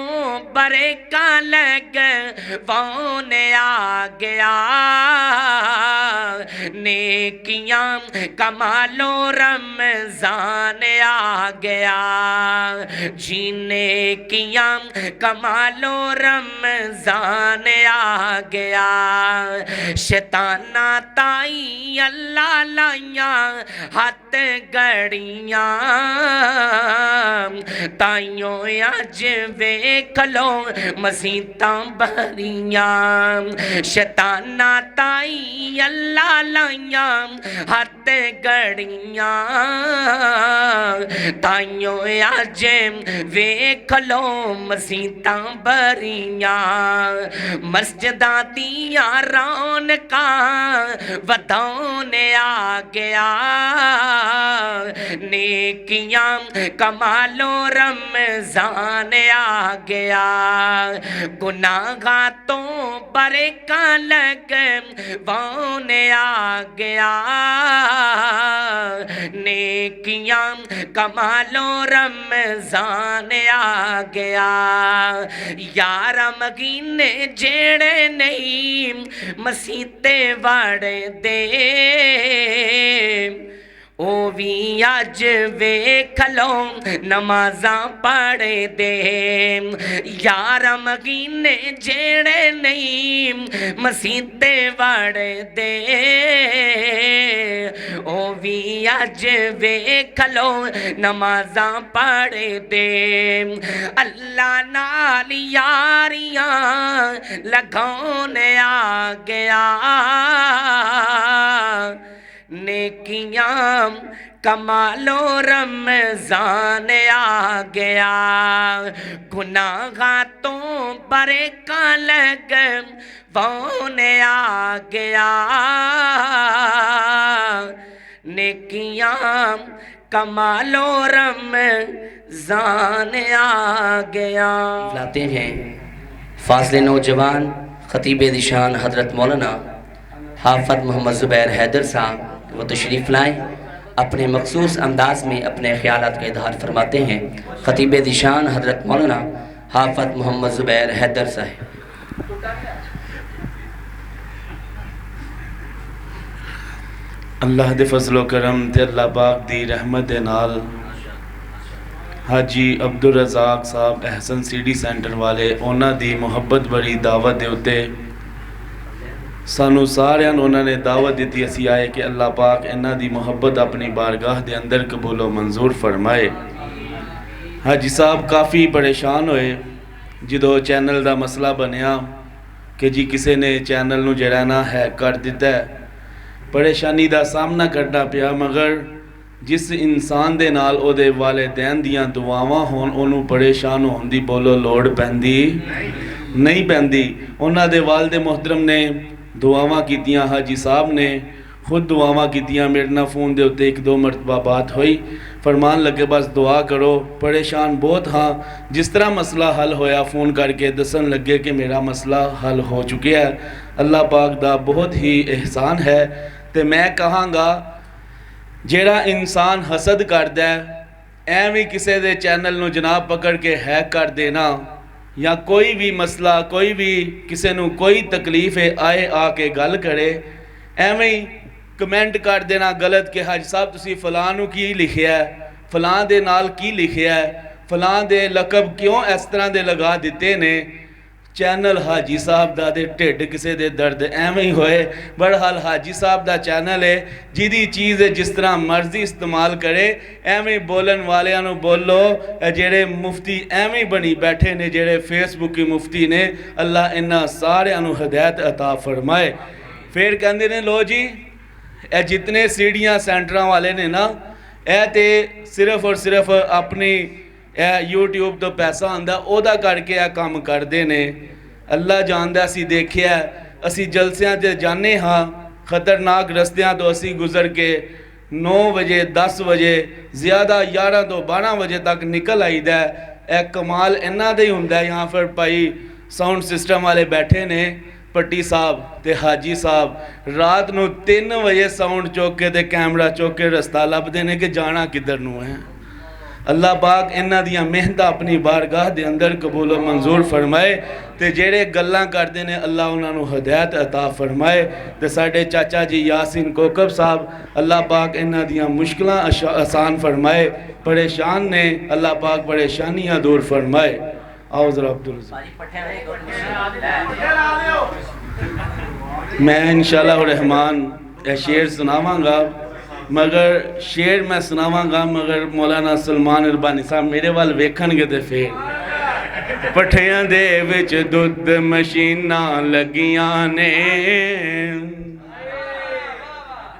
پرے کال کے وانے آ گیا نیکیاں کمالو رمضان آ گیا جینے کیاں کمالو رمضان آ گیا شیطانہ تائی اللہ لائیاں ہاتھ گڑیاں تائیوں اج ویکھ لو مسیتاں بھریاں شیطانہ تائی اللہ لائیاں ہاتھ گڑیاں تائیوں اج ویکھ لو مسیتاں بھریاں مسجداں دیاں رونقاں ودھاؤنے آ گیا نیکیاں کمالو رمضان آ گیا گناہاں تو برکاں لگ وانے آ گیا نیکیاں کمالو رمضان آ گیا یار مگینے جیڑے نہیں مسیتے وڑ دے او بھی اج ویکھ لو نمازاں پڑھ دے یار مگینے جیڑے نہیں مسیتے وڑ دے او بھی اج ویکھ لو نمازاں پڑھ دے اللہ نال یاریاں لگاؤنے آ گیا نیکیاں کمالو رمضان آ گیا گناہاں تو برکاں لگ وانے آ گیا نیکیاں کمالو رمضان آ گیا لاتے ہیں فاضل نوجوان خطیب ذیشان حضرت مولانا حافظ محمد زبیر حیدر صاحب وہ تشریف لائیں اپنے مخصوص انداز میں اپنے خیالات کا اظہار فرماتے ہیں خطیب ذیشان حضرت مولانا حافظ محمد زبیر حیدر صاحب اللہ دے فضل و کرم تے اللہ پاک دی رحمت دے نال حاجی عبدالرزاق صاحب احسن سیڈی سینٹر والے اونا دی محبت بڑی دعوت دے ہوتے سانو ساریاں انہوں نے دعوت دیتی اسی آئے کہ اللہ پاک انہاں دی محبت اپنی بارگاہ دے اندر قبول و منظور فرمائے حاجی صاحب کافی پریشان ہوئے جدو چینل دا مسئلہ بنیا کہ جی کسے نے چینل نو جڑانا ہیک کر دیتا ہے پریشانی دا سامنا کرنا پیا، مگر جس انسان دے نال او دے والدین دیاں دعاواں ہون انہوں پریشان ہون دی بولو لوڑ پیندی نہیں پیندی۔ انہاں دے والد محترم نے دعاواں کیتیاں، حاجی صاحب نے خود دعاواں کیتیاں، میرے نہ فون دے ہوتے 1-2 مرتبہ بات ہوئی، فرمان لگے بس دعا کرو، پریشان بہت ہاں، جس طرح مسئلہ حل ہویا فون کر کے دسن لگے کہ میرا مسئلہ حل ہو چکے ہے۔ اللہ پاک دا بہت ہی احسان ہے۔ تے میں کہاں گا جیڑا انسان حسد کردا ہے، ایویں کسے دے چینل نو جناب پکڑ کے ہیک کر دینا، یا کوئی بھی مسئلہ کوئی بھی کسے نو کوئی تکلیف آئے آ کے گل کرے، ایویں کمنٹ کر دینا غلط کہ حاج صاحب تسی فلاں نو کی لکھیا ہے، فلاں دے نال کی لکھیا ہے، فلاں دے لقب کیوں اس طرح دے لگا دیتے نے، چینل حاجی صاحب دا دے ٹھڈ کسے دے درد ایویں ہی ہوئے۔ بہرحال حاجی صاحب دا چینل ہے، جیدی چیز جس طرح مرضی استعمال کرے، ایویں بولن والیاں نو بولو، جیڑے مفتی ایویں بنی بیٹھے نے، جیڑے فیس بک کی مفتی نے، اللہ انہاں سارے انو ہدایت عطا فرمائے۔ پھر کہندے نے لو جی اے جتنے سیڑھیاں سینٹراں والے نے نا، اے تے صرف اور صرف اپنی یوٹیوب تو پیسہ آندا او دا کر کے اے کام کر دے نے۔ اللہ جاندا اسی دیکھیا ہے، اسی جلسیاں تے جانے ہاں، خطرناک رستیاں تو اسی گزر کے 9 بجے 10 بجے زیادہ 11 تو 12 بجے تک نکل آئی دا ہے۔ اے کمال انہاں دے ہوندا ہے۔ یہاں پر پائی ساؤنڈ سسٹم والے بیٹھے نے، پٹی صاحب تے حاجی صاحب، رات نو 3 بجے ساؤنڈ چوکے تے کیمرہ چوکے رستہ لب دینے کہ جانا کدھر نو ہے۔ اللہ پاک انہاں دیاں محنتاں اپنی بارگاہ دے اندر قبول و منظور فرمائے، تے جیڑے گلاں کردے نے اللہ انہاں نو ہدایت عطا فرمائے۔ تے ساڈے چاچا جی یاسین کوکب صاحب، اللہ پاک انہاں دیاں مشکلاں آسان فرمائے، پریشان نے اللہ پاک پریشانیاں دور فرمائے۔ آؤ ذرا عبدالرزاق، میں انشاءاللہ الرحمن شعر سناواں گا، مگر شعر میں سناواں گا مگر مولانا سلمان اربانی صاحب میرے وال ویکھن گے تے پھر پٹھیاں دے وچ دودھ مشیناں لگیاں نے،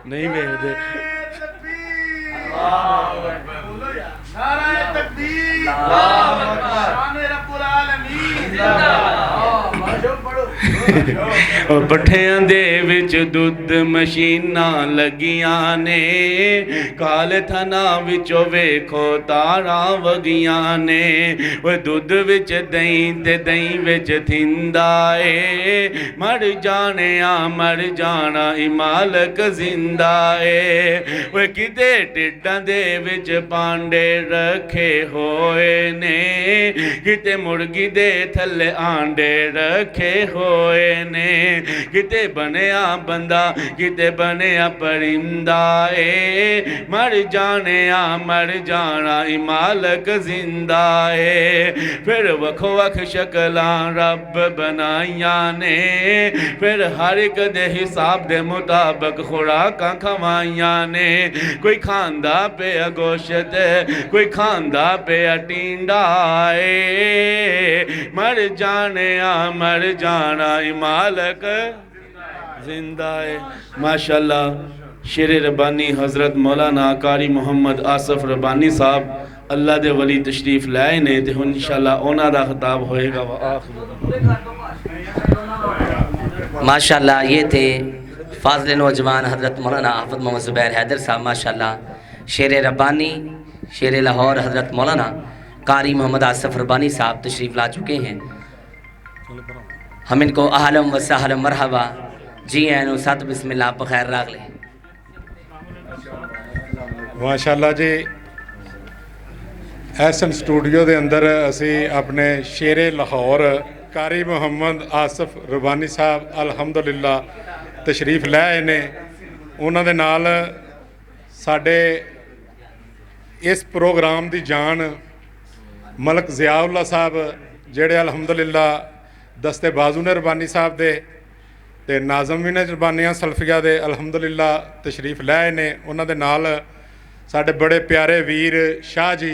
نہیں ویکھدے، نعرہ تکبیر، اللہ اکبر، شان رب العالمین، اور پٹھیاں دے وچ دودھ مشیناں لگیاں نے، کال تھنا وچوں ویکھو تاراں وگیاں نے، وہ دودھ وچ دہیں تے دہیں وچ تھندا اے، مر جانے مر جانا ای مالک زندہ اے، وہ کدے ٹڈاں دے وچ پانڈے رکھے ہوئے نے، کتے مرغی دے تھلے آنڈے رکھے ہوئے نے، کتے بنیا بندہ کتے بنیا پرندہ اے، مر جانے مر جانا ای مالک زندہ اے، پھر وکھو وکھ شکلاں رب بنائیاں نے، پھر ہر ایک دے حساب دے مطابق خوراکاں کھوائیاں نے، کوئی کھاندا پہ گوشت کوئی کھاندا پہ ٹینڈا اے، مر جانے مر جانا ای مالک زندہ ہے۔ ماشاءاللہ شیر ربانی حضرت مولانا قاری محمد آصف ربانی صاحب اللہ دے ولی تشریف لائے نے، تے انشاءاللہ اونا دا خطاب ہوئے گا۔ ماشاءاللہ یہ تھے فاضل نوجوان حضرت مولانا حافظ محمد زبیر حیدر صاحب، ماشاءاللہ شیر ربانی شیر لاہور حضرت مولانا قاری محمد آصف ربانی صاحب تشریف لا چکے ہیں۔ ہم ان کو اہلم و سہلم مرحبا جی این و سات بسم اللہ بخیر راغ لیں۔ ماشاءاللہ جی ایسن سٹوڈیو دے اندر اسی اپنے شیر لاہور قاری محمد آصف ربانی صاحب الحمدللہ تشریف لے آئے نے، انہوں دے نال ساڈے اس پروگرام دی جان ملک ضیاء اللہ صاحب جڑے الحمدللہ دستے بازو نے ربانی صاحب دے تے ناظم بھی نے ربانیاں سلفیہ دے الحمدللہ تشریف لے آئے نے، انہوں دے نال ساڈے بڑے پیارے ویر شاہ جی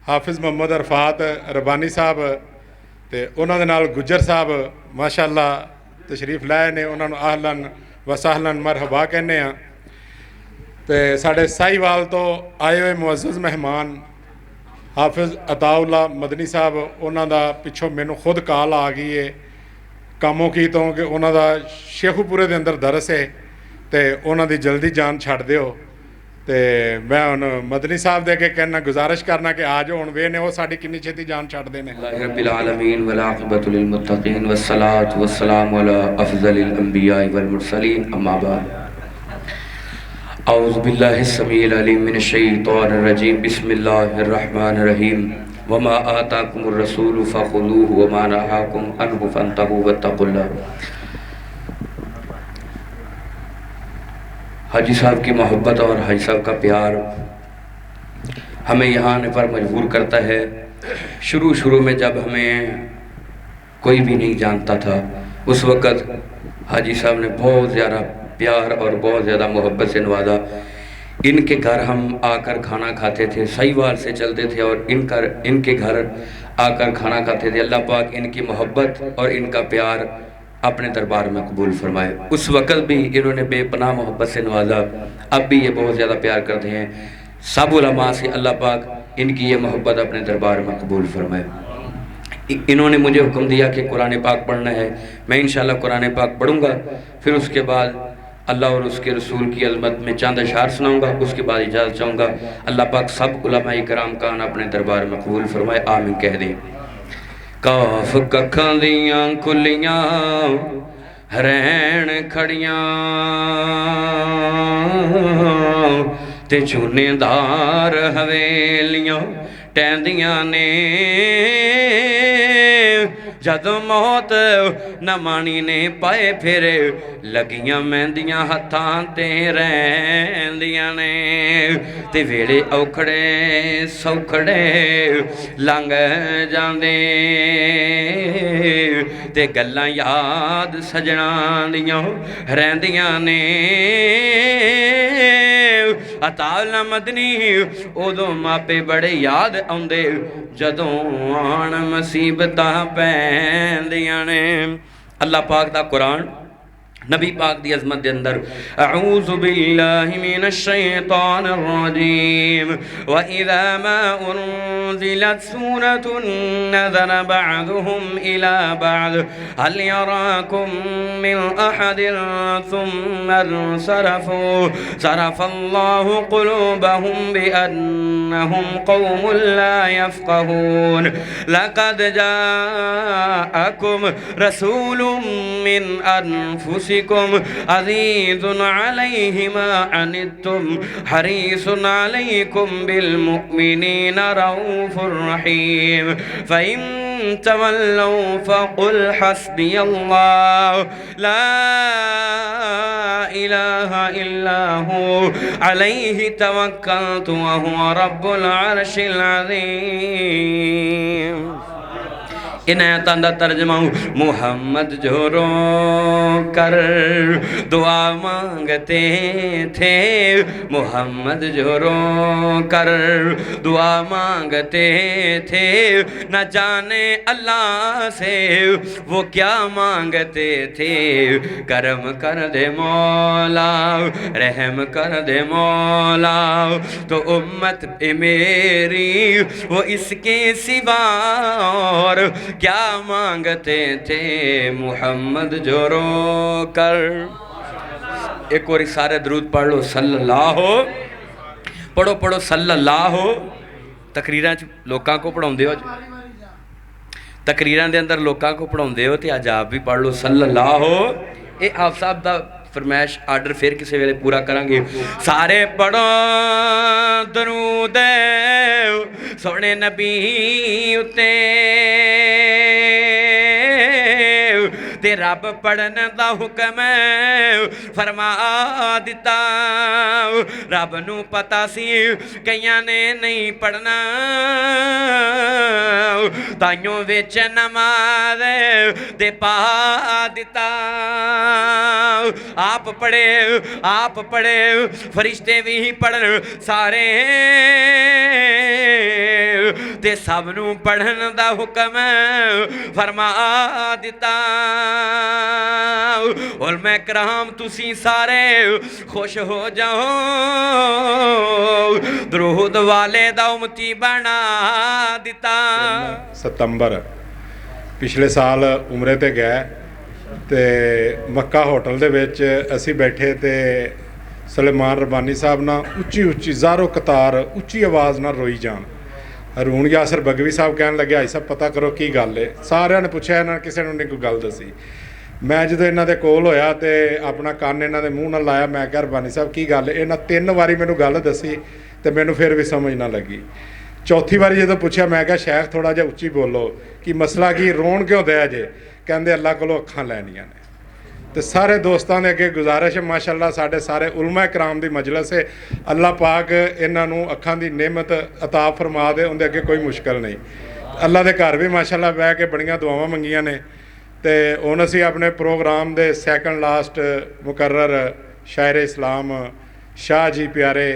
حافظ محمد عرفات ربانی صاحب تے انہوں دے نال گجر صاحب ماشاءاللہ تشریف لائے نے، انہوں نے اہلن ਵਸਾਹਲਨ ਮਰਹਬਾ ਕਹਿੰਦੇ ਹਾਂ। ਤੇ ਸਾਡੇ ਸਾਹੀਵਾਲ ਤੋਂ ਆਏ ਹੋਏ ਮੁਅੱਜ਼ਜ਼ ਮਹਿਮਾਨ ਹਾਫਿਜ਼ ਅਤਾਉੱਲਾ ਮਦਨੀ ਸਾਹਿਬ, ਉਹਨਾਂ ਦਾ ਪਿੱਛੋਂ ਮੈਨੂੰ ਖੁਦ ਕਾਲ ਆ ਗਈ ਹੈ ਕਾਮੋਂ ਕੀ ਤੋਂ ਕਿ ਉਹਨਾਂ ਦਾ ਸ਼ੇਖੂਪੁਰੇ ਦੇ ਅੰਦਰ ਦਰਸ ਹੈ ਤੇ ਉਹਨਾਂ ਦੀ ਜਲਦੀ ਜਾਨ ਛੱਡ ਦਿਓ। ਤੇ ਮੈਂ ਹੁਣ ਮਦਨੀ ਸਾਹਿਬ ਦੇ ਕੇ ਕਹਿਣਾ, ਗੁਜ਼ਾਰਿਸ਼ ਕਰਨਾ ਕਿ ਆ ਜਾਓ, ਹੁਣ ਵੇ ਨੇ ਉਹ ਸਾਡੀ ਕਿੰਨੀ ਛੇਤੀ ਜਾਨ ਛੱਡਦੇ ਨੇ। رب العالمین والعاقبۃ للمتقین والصلاۃ والسلام علی افضل الانبیاء والمرسلین اما بعد اعوذ باللہ السمیع العلیم من الشیطان الرجیم بسم اللہ الرحمن الرحیم وما آتاکم الرسول فخذوه وما نهاکم عنہ فانتہوا واتقوا اللہ۔ حاجی صاحب کی محبت اور حاجی صاحب کا پیار ہمیں یہاں آنے پر مجبور کرتا ہے۔ شروع میں جب ہمیں کوئی بھی نہیں جانتا تھا اس وقت حاجی صاحب نے بہت زیادہ پیار اور بہت زیادہ محبت سے نوازا۔ ان کے گھر ہم آ کر کھانا کھاتے تھے، ساہیوال سے چلتے تھے اور ان کے گھر آ کر کھانا کھاتے تھے۔ اللہ پاک ان کی محبت اور ان کا پیار اپنے دربار میں قبول فرمائے۔ اس وقت بھی انہوں نے بے پناہ محبت سے نوازا، اب بھی یہ بہت زیادہ پیار کرتے ہیں۔ سب علماء سے اللہ پاک ان کی یہ محبت اپنے دربار میں قبول فرمائے۔ انہوں نے مجھے حکم دیا کہ قرآن پاک پڑھنا ہے، میں انشاءاللہ قرآن پاک پڑھوں گا، پھر اس کے بعد اللہ اور اس کے رسول کی عظمت میں چند اشعار سناؤں گا، اس کے بعد اجازت چاہوں گا۔ اللہ پاک سب علماء کرام کا اپنے دربار میں قبول فرمائے، آمین کہہ دیں۔ کاف ککھاں دیاں کھلیاں رہن کھڑیاں تے چونے دار حویلیاں ٹہندیاں نے، جد موت نہ مانی نے پائے پھر لگیاں مہندیاں ہتھاں تے رہندیاں نے، تے ویڑے اوکھڑے سوکھڑے لنگ جاندے تے گلاں یاد سجناں دیاں رہندیاں نے۔ عطاءاللہ مدنی ادوں ماپے بڑے یاد آندے جدوں آن مصیبتاں پیندیاں نے۔ اللہ پاک دا قرآن نبی پاک دی عظمت دے اندر اعوذ باللہ من الشیطان الرجیم وَإِذَا مَا أُنزِلَتْ سُورَةٌ نَذَرَ بَعْضُهُمْ إِلَى بَعْضٍ هَلْ يَرَاكُمْ مِنْ أَحَدٍ ثُمَّ انصَرَفُوا صَرَفَ اللَّهُ قُلُوبَهُمْ بِأَنَّهُمْ قَوْمٌ لَا يَفْقَهُونَ لَقَدْ جَاءَكُمْ رَسُولٌ مِّنْ أَنفُسِكُمْ عزيز عليه ما عنتم حريص عليكم بالمؤمنين رؤوف رحيم فإن تولوا فقل حسبي الله لا إله إلا هو عليه توكلت وهو رب العرش العظيم۔ عنایتاں دا ترجمہ محمد جو رو کر دعا مانگتے تھے، محمد جو رو کر دعا مانگتے تھے، نہ جانے اللہ سے وہ کیا مانگتے تھے۔ کرم کر دے مولا، رحم کر دے مولا، تو امت میری وہ اس کے سوا اور کیا مانگتے تھے، محمد جو رو کر۔ ایک اور سارے درود پڑھ لو، صلی اللہ ہو پڑھو صلی اللہ ہو۔ تقریراں لوکاں کو پڑھاؤں دے ہو، تقریراں دے اندر لوکاں کو پڑھاؤں دے ہو، تے آج آپ بھی پڑھ لو صلی اللہ ہو۔ اے آپ صاحب دا فرمائش آرڈر پھر کسی ویلے پورا کریں گے۔ سارے پڑھو درود سونے نبی اتے، تے رب پڑھن دا حکم فرما دیتا۔ رب نو پتا سی کئیاں نے نہیں پڑھنا، تائیوں وچ نماز دے پا دیتا۔ آپ پڑھے فرشتے بھی پڑھن سارے، تے سب نو پڑھن دا حکم فرما دیتا۔ علماء کرام تسی سارے خوش ہو جاؤ درود والے دا امتی بنا دیتا. ستمبر ਪਿਛਲੇ ਸਾਲ ਉਮਰੇ ਤੇ ਗਏ ਤੇ ਮੱਕਾ ਹੋਟਲ ਦੇ ਵਿੱਚ ਅਸੀਂ ਬੈਠੇ ਤੇ ਸੁਲੇਮਾਨ ਰਬਾਨੀ ਸਾਹਿਬ ਨਾਲ ਉੱਚੀ ਉੱਚੀ ਜ਼ਾਰੋ ਕਤਾਰ ਉੱਚੀ ਆਵਾਜ਼ ਨਾਲ ਰੋਈ ਜਾਣ. ਹਰੂਨ ਯਾਸਰ ਬਗਵੀ ਸਾਹਿਬ ਕਹਿਣ ਲੱਗੇ ਭਾਈ ਸਾਹਿਬ ਪਤਾ ਕਰੋ ਕੀ ਗੱਲ ਹੈ. ਸਾਰਿਆਂ ਨੇ ਪੁੱਛਿਆ, ਇਹਨਾਂ ਨੇ ਕਿਸੇ ਨੂੰ ਨਹੀਂ ਕੋਈ ਗੱਲ ਦੱਸੀ. ਮੈਂ ਜਦੋਂ ਇਹਨਾਂ ਦੇ ਕੋਲ ਹੋਇਆ ਤੇ ਆਪਣਾ ਕੰਨ ਇਹਨਾਂ ਦੇ ਮੂੰਹ ਨਾਲ ਲਾਇਆ, ਮੈਂ ਕਿਹਾ ਰਬਾਨੀ ਸਾਹਿਬ ਕੀ ਗੱਲ ਹੈ. ਇਹਨਾਂ 3 ਵਾਰੀ ਮੈਨੂੰ ਗੱਲ ਦੱਸੀ ਤੇ ਮੈਨੂੰ ਫਿਰ ਵੀ ਸਮਝ ਨਾ ਲੱਗੀ. ਚੌਥੀ ਵਾਰੀ ਜਦੋਂ ਪੁੱਛਿਆ ਮੈਂ ਕਿਹਾ ਸ਼ੈਖ ਥੋੜ੍ਹਾ ਜਿਹਾ ਉੱਚੀ ਬੋਲੋ ਕਿ ਮਸਲਾ ਕੀ, ਰੋਣ ਕਿਉਂ ਦਿਆ ਜੇ. ਕਹਿੰਦੇ ਅੱਲਾ ਕੋਲੋਂ ਅੱਖਾਂ ਲੈਣੀਆਂ ਨੇ. ਤੇ ਸਾਰੇ ਦੋਸਤਾਂ ਦੇ ਅੱਗੇ ਗੁਜ਼ਾਰਿਸ਼ ਹੈ, ਮਾਸ਼ਾਅੱਲਾ ਸਾਡੇ ਸਾਰੇ ਉਲਮਾ ਇਕਰਾਮ ਦੀ ਮਜਲਿਸ ਹੈ, ਅੱਲਾ ਪਾਕ ਇਹਨਾਂ ਨੂੰ ਅੱਖਾਂ ਦੀ ਨਿਮਤ ਅਤਾ ਫਰਮਾ ਦੇ, ਉਹਦੇ ਅੱਗੇ ਕੋਈ ਮੁਸ਼ਕਲ ਨਹੀਂ. ਅੱਲਾ ਦੇ ਘਰ ਵੀ ਮਾਸ਼ਾਅੱਲਾ ਬਹਿ ਕੇ ਬੜੀਆਂ ਦੁਆਵਾਂ ਮੰਗੀਆਂ ਨੇ. ਤੇ ਹੁਣ ਅਸੀਂ ਆਪਣੇ ਪ੍ਰੋਗਰਾਮ ਦੇ ਸੈਕੰਡ ਲਾਸਟ ਮੁਕਰਰ ਸ਼ਾਇਰ ਇਸਲਾਮ ਸ਼ਾਹ ਜੀ ਪਿਆਰੇ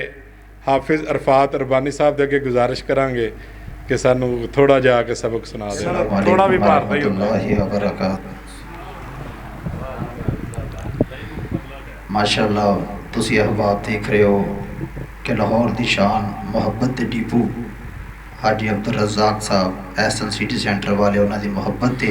ਹਾਫਿਜ਼ ਅਰਫਾਤ ਰਬਾਨੀ ਸਾਹਿਬ ਦੇ ਅੱਗੇ ਗੁਜ਼ਾਰਿਸ਼ ਕਰਾਂਗੇ ਕਿ ਸਾਨੂੰ ਥੋੜਾ ਜਿਹਾ ਕੇ ਸਬਕ ਸੁਣਾ ਦੇਣ. ਥੋੜਾ ਵੀ ਭਾਰਦਾ ਹੀ ਹੁੰਦਾ. ਮਾਸ਼ਾਅੱਲਾ ਤੁਸੀਂ ਅਹਿਬਾਬ ਦੇਖ ਰਹੇ ਹੋ ਕਿ ਲਾਹੌਰ ਦੀ ਸ਼ਾਨ ਮੁਹੱਬਤ ਦੇ ਡੀਪੂ ਹਾਜੀ ਅਬਦੁਲ ਰਜ਼ਾਕ ਸਾਹਿਬ ਐਸਨ ਸਿਟੀ ਸੈਂਟਰ ਵਾਲੇ, ਉਹਨਾਂ ਦੀ ਮੁਹੱਬਤ ਤੇ